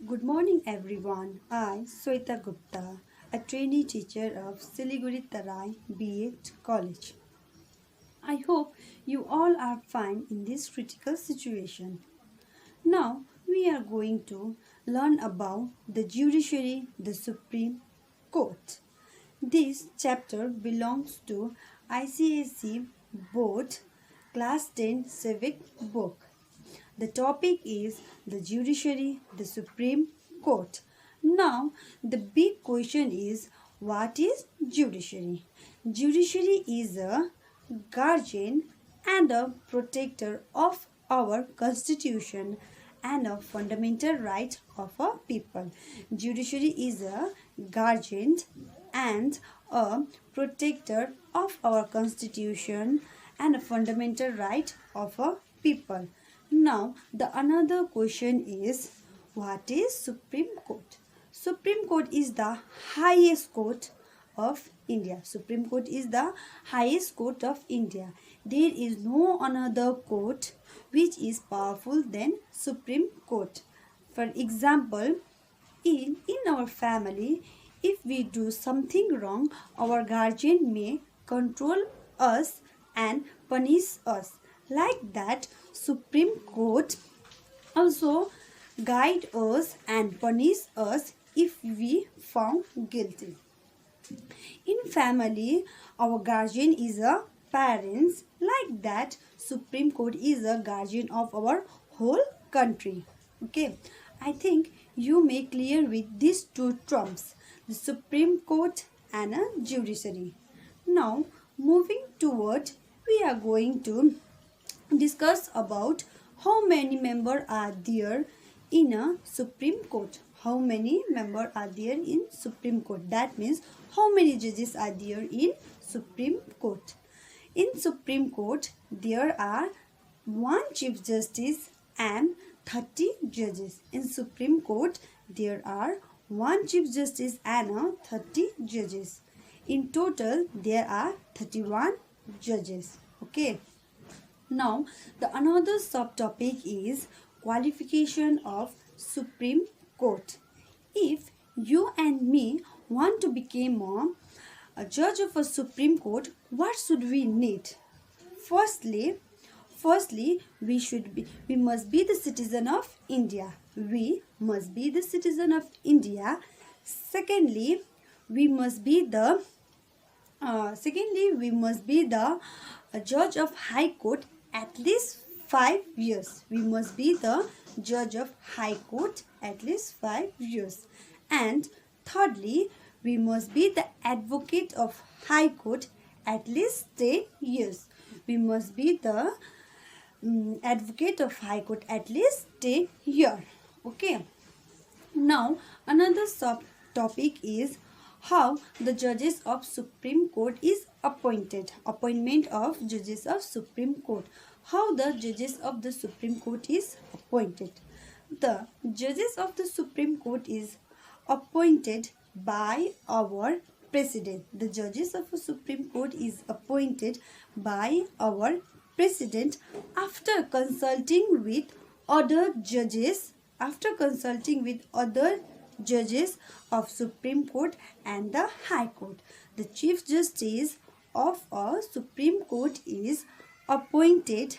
Good morning everyone. I, SHEETA GUPTA, a trainee teacher of Siliguri Tarai B.Ed College. I hope you all are fine in this critical situation. Now we are going to learn about the judiciary, the Supreme Court. This chapter belongs to ICSE Board Class 10 Civic Book. The topic is the judiciary, the Supreme Court. Now, the big question is, what is judiciary? Judiciary is a guardian and a protector of our constitution and a fundamental right of a people. Judiciary is a guardian and a protector of our constitution and a fundamental right of a people. Now, the another question is, what is Supreme Court? Supreme Court is the highest court of India. Supreme Court is the highest court of India. There is no another court which is powerful than Supreme Court. For example, in our family, if we do something wrong, our guardian may control us and punish us. Like that, Supreme Court also guide us and punish us if we found guilty. In family, our guardian is a parents. Like that, Supreme Court is a guardian of our whole country. Okay, I think you may clear with these two terms, the Supreme Court and a judiciary. Now, moving toward, we are going to discuss about how many members are there in a Supreme Court. How many members are there in Supreme Court? That means how many judges are there in Supreme Court. In Supreme Court, there are one Chief Justice and 30 judges. In Supreme Court, there are one Chief Justice and 30 judges. In total, there are 31 judges. Okay. Now, the another subtopic is qualification of Supreme Court. If you and me want to become a judge of a Supreme Court, what should we need? Firstly, we must be the citizen of India. We must be the citizen of India. Secondly, we must be the judge of High Court at least 5 years. We must be the judge of High Court at least 5 years. And thirdly, we must be the advocate of High Court at least 10 years. We must be the advocate of High Court at least 10 years. Okay. Now, another subtopic is how the judges of Supreme Court is appointed. Appointment of judges of Supreme Court. How the judges of the Supreme Court is appointed. The judges of the Supreme Court is appointed by our president. The judges of the Supreme Court is appointed by our president after consulting with other judges. Of Supreme Court and the High Court. The Chief Justice of a Supreme Court is appointed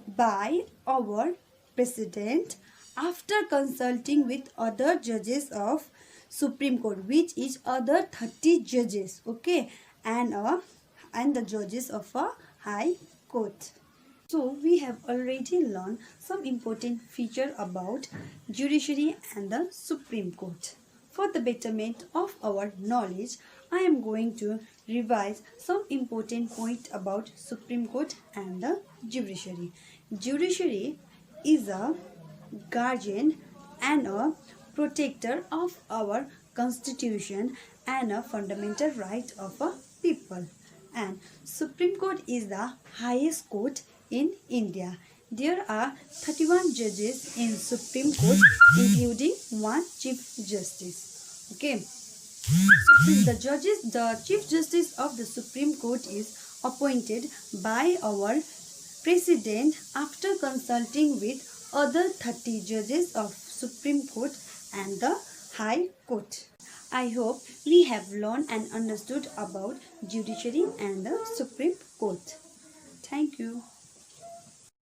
by our President after consulting with other judges of Supreme Court, which is other 30 judges, okay, and the judges of a High Court. So we have already learned some important feature about judiciary and the Supreme Court. For the betterment of our knowledge, I am going to revise some important points about Supreme Court and the judiciary. Judiciary is a guardian and a protector of our constitution and a fundamental right of a people. And Supreme Court is the highest court in India. There are 31 judges in Supreme Court, including one Chief Justice. Okay. The Chief Justice of the Supreme Court is appointed by our President after consulting with other 30 judges of Supreme Court and the High Court. I hope we have learned and understood about judiciary and the Supreme Court. Thank you.